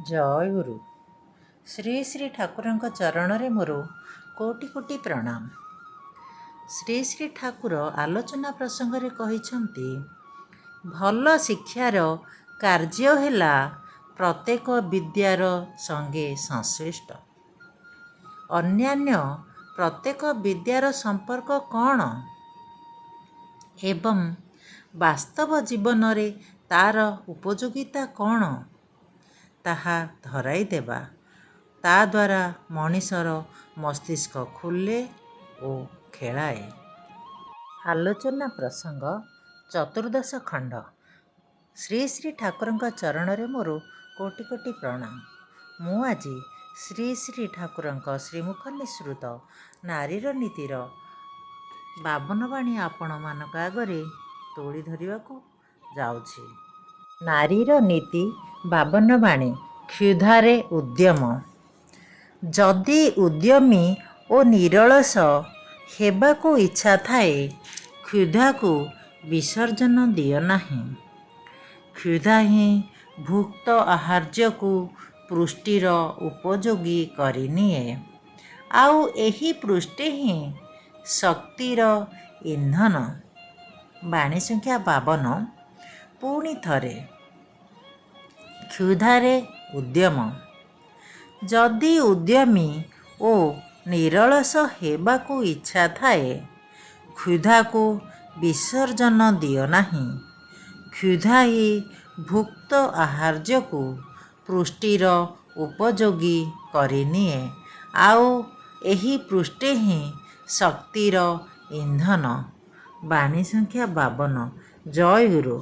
ଜୟ ଗୁରୁ। ଶ୍ରୀ ଶ୍ରୀ ଠାକୁରଙ୍କ ଚରଣରେ ମୋର କୋଟି କୋଟି ପ୍ରଣାମ। ଶ୍ରୀ ଶ୍ରୀ ଠାକୁର ଆଲୋଚନା ପ୍ରସଙ୍ଗରେ କହିଛନ୍ତି, ଭଲ ଶିକ୍ଷାର କାର୍ଯ୍ୟ ହେଲା ପ୍ରତ୍ୟେକ ବିଦ୍ୟାର ସଙ୍ଗେ ସଂଶ୍ଳିଷ୍ଟ। ଅନ୍ୟାନ୍ୟ ପ୍ରତ୍ୟେକ ବିଦ୍ୟାର ସମ୍ପର୍କ କ'ଣ ଏବଂ ବାସ୍ତବ ଜୀବନରେ ତା'ର ଉପଯୋଗିତା କ'ଣ, ତାହା ଧରାଇ ଦେବା। ତା ଦ୍ୱାରା ମଣିଷର ମସ୍ତିଷ୍କ ଖୋଲେ ଓ ଖେଳାଏ। ଆଲୋଚନା ପ୍ରସଙ୍ଗ ଚତୁର୍ଦ୍ଦଶ ଖଣ୍ଡ। ଶ୍ରୀ ଶ୍ରୀ ଠାକୁରଙ୍କ ଚରଣରେ ମୋର କୋଟି କୋଟି ପ୍ରଣାମ। ମୁଁ ଆଜି ଶ୍ରୀ ଶ୍ରୀ ଠାକୁରଙ୍କ ଶ୍ରୀମୁଖ ନିଃସୃତ ନାରୀର ନୀତିର 52 ବାଣୀ ଆପଣମାନଙ୍କ ଆଗରେ ତୋଳି ଧରିବାକୁ ଯାଉଛି। ନାରୀର ନୀତି 52 ବାଣୀ। କ୍ଷୁଧାରେ ଉଦ୍ୟମ। ଯଦି ଉଦ୍ୟମୀ ଓ ନିରଳସ ହେବାକୁ ଇଚ୍ଛା ଥାଏ, କ୍ଷୁଧାକୁ ବିସର୍ଜନ ଦିଅ ନାହିଁ। କ୍ଷୁଧା ହିଁ ଭୁକ୍ତ ଆହାର୍ଯ୍ୟକୁ ପୁଷ୍ଟିର ଉପଯୋଗୀ କରିନିଏ, ଆଉ ଏହି ପୁଷ୍ଟି ହିଁ ଶକ୍ତିର ଇନ୍ଧନ। ବାଣୀ ସଂଖ୍ୟା 52। ପୁଣି ଥରେ। କ୍ଷୁଧାରେ ଉଦ୍ୟମ। ଯଦି ଉଦ୍ୟମୀ ଓ ନିରଳସ ହେବାକୁ ଇଚ୍ଛା ଥାଏ, କ୍ଷୁଧାକୁ ବିସର୍ଜନ ଦିଅ ନାହିଁ। କ୍ଷୁଧା ହିଁ ଭୁକ୍ତ ଆହାର୍ଯ୍ୟକୁ ପୁଷ୍ଟିର ଉପଯୋଗୀ କରିନିଏ, ଆଉ ଏହି ପୁଷ୍ଟି ହିଁ ଶକ୍ତିର ଇନ୍ଧନ। ବାଣୀ ସଂଖ୍ୟା 52। ଜୟ ଗୁରୁ।